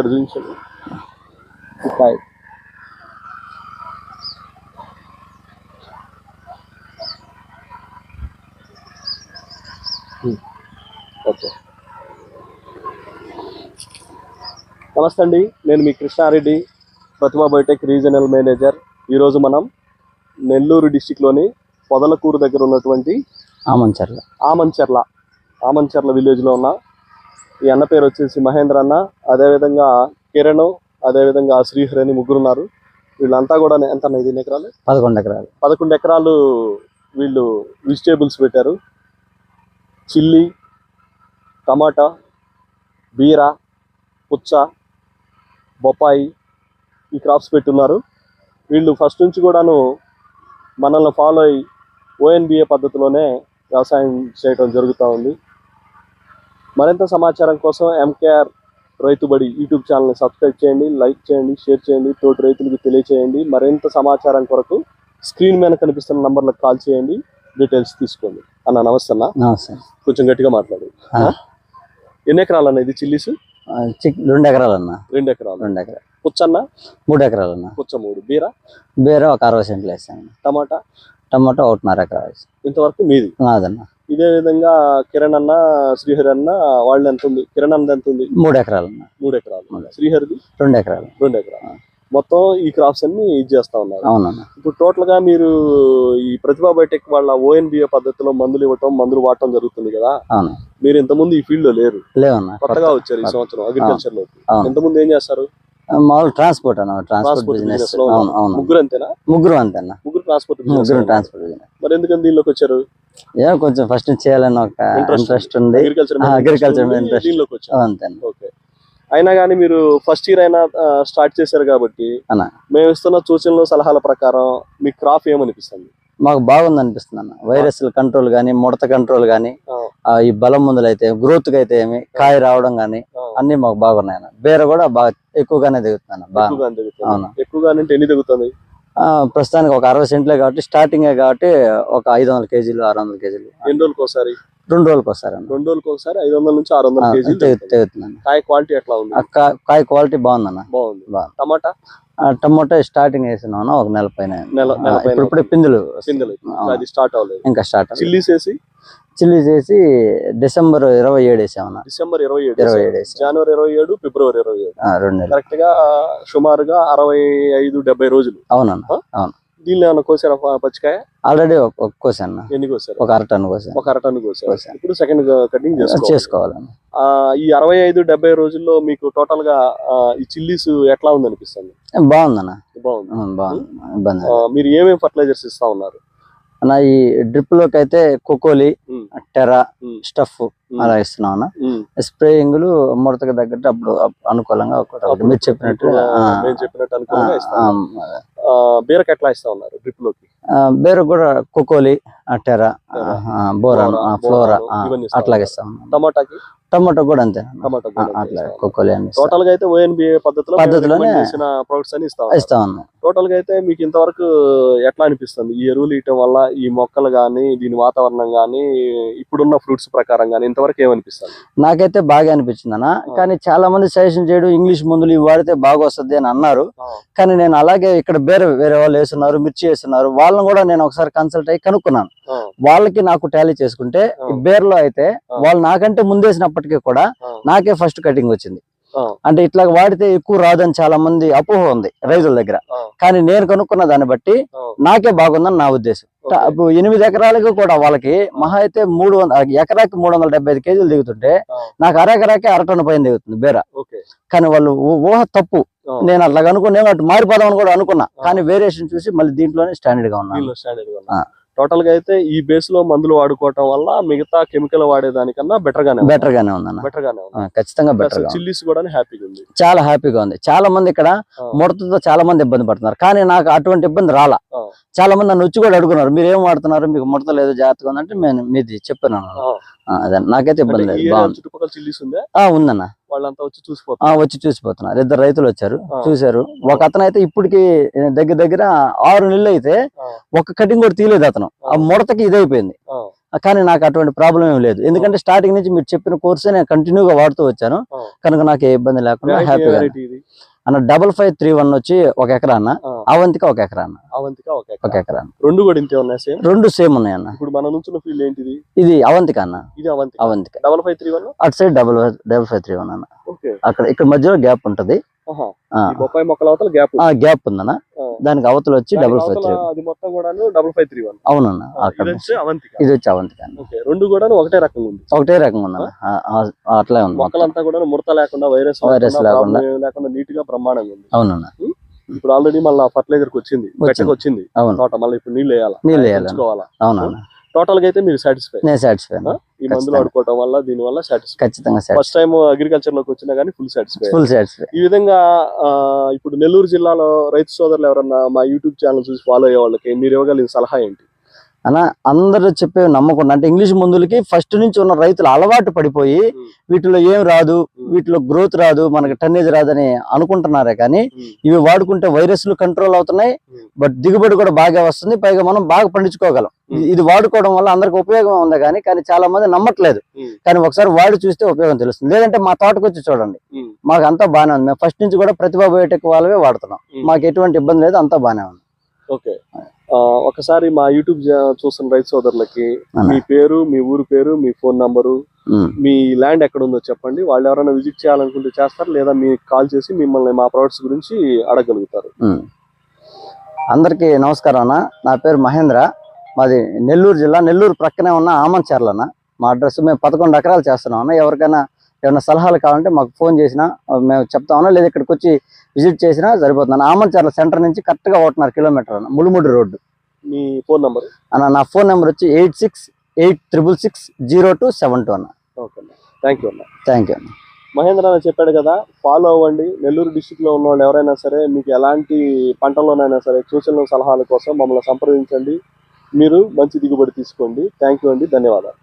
ఇక్కడ చూపించండి కాయ. ఓకే, నమస్తే అండి, నేను మీ కృష్ణారెడ్డి, ప్రతిభా బయోటెక్ రీజనల్ మేనేజర్. ఈరోజు మనం నెల్లూరు డిస్టిక్లోని పొదలకూరు దగ్గర ఉన్నటువంటి ఆమంచర్ల విలేజ్లో ఉన్న ఈ అన్న పేరు వచ్చేసి మహేంద్ర అన్న, అదేవిధంగా కిరణ్, అదేవిధంగా శ్రీహరి అని ముగ్గురు ఉన్నారు. వీళ్ళంతా కూడా ఎంత అన్న, ఇది ఎకరాలు 11 ఎకరాలు వీళ్ళు వెజిటేబుల్స్ పెట్టారు. చిల్లీ, టమాటా, బీర, పుచ్చ, బొప్పాయి ఈ క్రాప్స్ పెట్టున్నారు. వీళ్ళు ఫస్ట్ నుంచి కూడాను మనల్ని ఫాలో అయ్యి ONBA పద్ధతిలోనే వ్యవసాయం చేయడం జరుగుతూ ఉంది. మరింత సమాచారం కోసం MKR రైతుబడి యూట్యూబ్ ఛానల్ని సబ్స్క్రైబ్ చేయండి, లైక్ చేయండి, షేర్ చేయండి, తోటి రైతులకు తెలియచేయండి. మరింత సమాచారం కొరకు స్క్రీన్ మీద కనిపిస్తున్న నంబర్లకు కాల్ చేయండి, డీటెయిల్స్ తీసుకోండి. అన్న నమస్తే అన్న. నమస్తే. కొంచెం గట్టిగా మాట్లాడు. ఎన్ని ఎకరాలు అన్న ఇది చిల్లీస్? 2 ఎకరాలు అన్న. 2 ఎకరాలు. 2 ఎకరాలు. పుచ్చ అన్న? 3 ఎకరాలు అన్న. పుచ్చ 3. బీర ఒక 60 సెంట్లు వేసాను. టమాటా 1.5 ఎకరాలు. ఇంతవరకు మీది? నాదన్న. ఇదే విధంగా కిరణ్ అన్న, శ్రీహరి అన్న వాళ్ళు ఎంత ఉంది? కిరణ్ అన్నది ఎంత ఉంది? 3 ఎకరాలు అన్న. 3 ఎకరాలు. శ్రీహరిది 2 ఎకరాలు. 2 ఎకరాలు. మొత్తం ఈ క్రాప్స్ అన్ని ఇది చేస్తా ఉన్నారు. అవునన్న. ఇప్పుడు టోటల్ గా మీరు ఈ ప్రతిభా బయోటెక్ వాళ్ళ ONBA పద్ధతిలో మందులు వాడటం జరుగుతుంది కదా. అవును. మీరు ఇంతకుముందు ఈ ఫీల్డ్ లో లేవన్న, కొత్తగా వచ్చారు ఈ సంవత్సరం అగ్రికల్చర్ లో. ఇంతకుముందు ఏం చేస్తారు? మామూలు ట్రాన్స్పోర్ట్ అన్న. Transport business. ముగ్గురు అంతేనా? ముగ్గురు అంతేనా. ముగ్గురు ట్రాన్స్పోర్ట్ బిజినెస్. మరి ఎందుకని దీనిలోకి వచ్చారు? కొంచెం ఫస్ట్ చేయాలని ఒక ఇంట్రెస్ట్ ఉంది. అగ్రికల్చర్ ఇంట్రెస్ట్ అంతే. ఓకే. అయినా కానీ మీరు ఫస్ట్ ఇయర్ అయినా స్టార్ట్ చేశారు కాబట్టి మేము ఇస్తున్న సూచనలు సలహాల ప్రకారం మీ క్రాప్ ఏమనిపిస్తుంది? మాకు బాగుంది అనిపిస్తుంది అన్న. వైరస్ కంట్రోల్ గానీ, ముడత కంట్రోల్ గానీ, ఈ బలం మందులు అయితే, గ్రోత్ కి అయితే ఏమి, కాయ రావడం గానీ అన్ని మాకు బాగున్నాయి అన్న. బీర కూడా బాగా ఎక్కువగానే దిగుతుంది. ఎక్కువగానే ఎన్ని దిగుతుంది? ప్రస్తుతానికి ఒక 60 సెంట్లే కాబట్టి, స్టార్టింగ్ కాబట్టి ఒక 500 కేజీలు 600 కేజీలు. ఎన్ని రోజులకు ఒకసారి? 2 రోజులకు ఒకసారి. 2 రోజులకు ఒకసారి 500 నుంచి 600 కేజీలు తెగుతుందండి. కాయ క్వాలిటీ ఎట్లా ఉంది? కాయ క్వాలిటీ బాగుందన్న. బాగుంది. టమాటా స్టార్టింగ్ వేసినా ఒక నెల పైన. ఇప్పుడు పిందులు స్టార్ట్ అవ్వలేదు ఇంకా. స్టార్ట్. చిల్లీస్ వేసి డిసెంబర్ 27 వేసామన్నా. డిసెంబర్ 27, జనవరి 27, ఫిబ్రవరి 27, 2 నెలలు. కరెక్ట్ గా సుమారుగా 65-70 రోజులు. అవునన్నా. అవును. దీనిలో ఏమన్నా కోసారా పచ్చికాయ? ఆల్రెడీ కోసాను. ఎన్ని కోసారు? ఒక 1/2 టన్ను కోసాను. ఒక 1/2 టన్ను కోసారు. ఇప్పుడు సెకండ్ కటింగ్ చేసుకోవాలని. ఈ 65-70 రోజుల్లో మీకు టోటల్ గా ఈ చిల్లీస్ ఎట్లా ఉంది అనిపిస్తుంది? బాగుందన్న. బాగుంది. మీరు ఏమేమి ఫర్టిలైజర్స్ ఇస్తా ఉన్నారు అన్న? ఈ డ్రిప్ లోకి అయితే కోకోలి, టెరా, స్టఫ్ అలా ఇస్తున్నాం అన్న. స్ప్రేయింగ్లు ముడతకు తగ్గట్టు అప్పుడు అనుకూలంగా మీరు చెప్పినట్టు బీరకు ఎట్లా ఇస్తా ఉన్నారు డ్రిప్ లోకి? బీర కూడా కోకోలి, టెరా, బోరాన్, ఫ్లోరా అట్లాగే ఇస్తా ఉన్నాం. టమాటో కూడా అంతే. అట్లా కోకోలి అని టోటల్ గా అయితే ONBA పద్ధతిలోనే ప్రొడక్ట్స్ అని ఇస్తా ఉన్నాం. టోటల్ గా అయితే మీకు ఇంతవరకు ఎట్లా అనిపిస్తుంది ఈ ఎరువులు ఇవ్వటం వల్ల? ఈ మొక్కలు గానీ, దీని వాతావరణం గానీ, ఇప్పుడున్న ఫ్రూట్స్ ప్రకారం గానీ ఇంతవరకు ఏమనిపిస్తుంది? నాకైతే బాగా అనిపించింది అన్న. కానీ చాలా మంది సజెషన్ చేయడం, ఇంగ్లీష్ మందులు ఇవి వాడితే బాగా వస్తుంది అని అన్నారు. కానీ నేను అలాగే ఇక్కడ వేరే వాళ్ళు వేస్తున్నారు, మిర్చి వేస్తున్నారు, వాళ్ళని కూడా నేను ఒకసారి కన్సల్ట్ అయ్యి కనుక్కున్నాను. వాళ్ళకి నాకు టాలీ చేసుకుంటే బేర్లో అయితే వాళ్ళు నాకంటే ముందేసినప్పటికీ కూడా నాకే ఫస్ట్ కటింగ్ వచ్చింది. అంటే ఇట్లా వాడితే ఎక్కువ రాదని చాలా మంది అపోహ ఉంది రైతుల దగ్గర. కానీ నేను కనుక్కున్న దాన్ని బట్టి నాకే బాగుందని నా ఉద్దేశం. ఇప్పుడు 8 ఎకరాలకు కూడా వాళ్ళకి మహా అయితే 300 ఎకరాకి 375 కేజీలు దిగుతుంటే నాకు అరెకరాకే 1/2 టన్ను పైన దిగుతుంది బేర. కానీ వాళ్ళు ఊహ తప్పు. నేను అట్లా అనుకున్నా, అటు మారిపోదామని కూడా అనుకున్నా. కానీ వేరియేషన్ చూసి మళ్ళీ దీంట్లోనే స్టాండర్డ్ గా ఉన్నా. టోటల్ గా అయితే ఈ బేస్ లో మందులు వాడుకోవటం వల్ల మిగతా కెమికల్ వాడేదానికన్నా బెటర్ గానే ఉంది. ఖచ్చితంగా బెటర్. చిల్లీస్ కూడా హ్యాపీగా ఉంది, చాలా హ్యాపీగా ఉంది. చాలా మంది ఇక్కడ ముడతతో చాలా మంది ఇబ్బంది పడుతున్నారు. కానీ నాకు అటువంటి ఇబ్బంది రాలా. చాలా మంది నన్ను వచ్చి కూడా అడుగున్నారు, మీరు ఏం వాడుతున్నారు, మీకు ముడత లేదు, జాగ్రత్తగా ఉందంటే నేను మీది చెప్పాను. అదే నాకైతే ఇబ్బంది లేదు. చుట్టుపక్కల చిల్లీస్ ఉందన్న. వాళ్ళంతా వచ్చి చూసిపోతున్నారు. 2 రైతులు వచ్చారు, చూసారు. ఒక అతను అయితే ఇప్పటికి దగ్గర 6 నెలలు అయితే ఒక కటింగ్ కూడా తీయలేదు అతను. ఆ ముడతకి ఇదైపోయింది. కానీ నాకు అటువంటి ప్రాబ్లం ఏం లేదు, ఎందుకంటే స్టార్టింగ్ నుంచి మీరు చెప్పిన కోర్సే నేను కంటిన్యూగా వాడుతూ వచ్చాను కనుక నాకు ఏ ఇబ్బంది లేకుండా హ్యాపీగా. అన్న 5531 వచ్చి 1 ఎకరా అన్న, అవంతిక 1 ఎకరా అన్న. అవంతిక 1 ఎకరా రెండు కూడా ఇంతే ఉన్నాయి, సేమ్ రెండు సేమ్ ఉన్నాయి అన్న. ఇప్పుడు మనం నుంచున్న ఫీల్డ్ ఏంటిది? ఇది అవంతిక అన్న. ఇది అవంతిక. అవంతిక 5531 అటు సైడ్ 5531 అన్న. ఓకే, అక్కడ ఇక్కడ మధ్యలో గ్యాప్ ఉంటది, బొప్పాయి మొక్కల అవతల గ్యాప్ ఉందన్న, దానికి అవతల వచ్చి 5531. అది మొత్తం కూడా 5531. అవునన్న, అక్కడ ఇది వచ్చి అవంతిక అన్న. రెండు కూడా ఒకటే రకంగా ఉంది, ఒకటే రకంగా ఉందన్న, అట్లే ఉంది. మొక్కలంతా కూడా ముడత లేకుండా వైరస్ లేకుండా నీట్ గా బ్రహ్మాండంగా ఉంది. అవునన్న. ఇప్పుడు ఆల్రెడీ మళ్ళీ ఫర్టిలైజర్ వచ్చింది, వచ్చింది తోట, మళ్ళీ ఇప్పుడు నీళ్ళు వేయాలి. అవునన్నా. టోటల్ గా అయితే మీరు సాటిస్ఫై? నేను సాటిస్ఫై. ఈ మందులు ఆడుకోవడం వల్ల దీని వల్ల సాటిస్ఫై? ఖచ్చితంగా. ఫస్ట్ టైం అగ్రికల్చర్ లోకి వచ్చినా కానీ ఫుల్ సాటిస్ఫై. Full satisfy. ఈ విధంగా ఇప్పుడు నెల్లూరు జిల్లాలో రైతు సోదరులు ఎవరన్నా మా యూట్యూబ్ ఛానల్ చూసి ఫాలో అయ్యే వాళ్ళకి మీరు ఇవ్వగలిగిన సలహా ఏంటి? అన్న, అందరూ చెప్పే నమ్మకుండా అంటే ఇంగ్లీష్ మందులకి ఫస్ట్ నుంచి ఉన్న రైతులు అలవాటు పడిపోయి వీటిలో ఏం రాదు, వీటిలో గ్రోత్ రాదు, మనకి టన్నేజ్ రాదని అనుకుంటున్నారే కానీ ఇవి వాడుకుంటే వైరస్లు కంట్రోల్ అవుతున్నాయి, బట్ దిగుబడి కూడా బాగా వస్తుంది, పైగా మనం బాగా పండించుకోగలం. ఇది వాడుకోవడం వల్ల అందరికి ఉపయోగం ఉంది కానీ చాలా మంది నమ్మట్లేదు. కానీ ఒకసారి వాడి చూస్తే ఉపయోగం తెలుస్తుంది. లేదంటే మా తోటకు వచ్చి చూడండి, మాకు అంతా బాగానే ఉంది. మేము ఫస్ట్ నుంచి కూడా ప్రతిభా బయోటెక్ వాళ్ళవే వాడుతున్నాం, మాకు ఎటువంటి ఇబ్బంది లేదు, అంతా బాగానే ఉంది. ఓకే, ఒకసారి మా యూట్యూబ్ చూస్తున్న రైతు సోదరులకి మీ పేరు, మీ ఊరు పేరు, మీ ఫోన్ నంబరు, మీ ల్యాండ్ ఎక్కడ ఉందో చెప్పండి. వాళ్ళు ఎవరైనా విజిట్ చేయాలనుకుంటే చేస్తారు, లేదా మీకు కాల్ చేసి మిమ్మల్ని మా ప్రొడక్ట్స్ గురించి అడగలుగుతారు. అందరికీ నమస్కారం అన్న, నా పేరు మహేంద్ర, మాది నెల్లూరు జిల్లా, నెల్లూరు ప్రక్కనే ఉన్న ఆమంచర్ల అన్న మా అడ్రస్. మేము 11 ఎకరాలు చేస్తున్నాం అన్న. ఎవరికైనా ఏమైనా సలహాలు కావాలంటే మాకు ఫోన్ చేసినా మేము చెప్తామన్నా, లేదా ఇక్కడికి వచ్చి విజిట్ చేసినా సరిపోతుంది. ఆమంచర్ల సెంటర్ నుంచి కరెక్ట్ గా 1.5 కిలోమీటర్ అన్న, ములుముడి రోడ్డు. మీ ఫోన్ నంబర్ అన్న? నా ఫోన్ నెంబర్ వచ్చి 8686660272 అన్న. ఓకే, థ్యాంక్ యూ అన్న. థ్యాంక్ యూ అన్న. మహేంద్ర అన్న చెప్పాడు కదా, ఫాలో అవ్వండి. నెల్లూరు డిస్టిక్ లో ఉన్న వాళ్ళు ఎవరైనా సరే, మీకు ఎలాంటి పంటల్లోనైనా సరే సూచనలు సలహాల కోసం మమ్మల్ని సంప్రదించండి. మీరు మంచి దిగుబడి తీసుకోండి. థ్యాంక్ యూ అండి, ధన్యవాదాలు.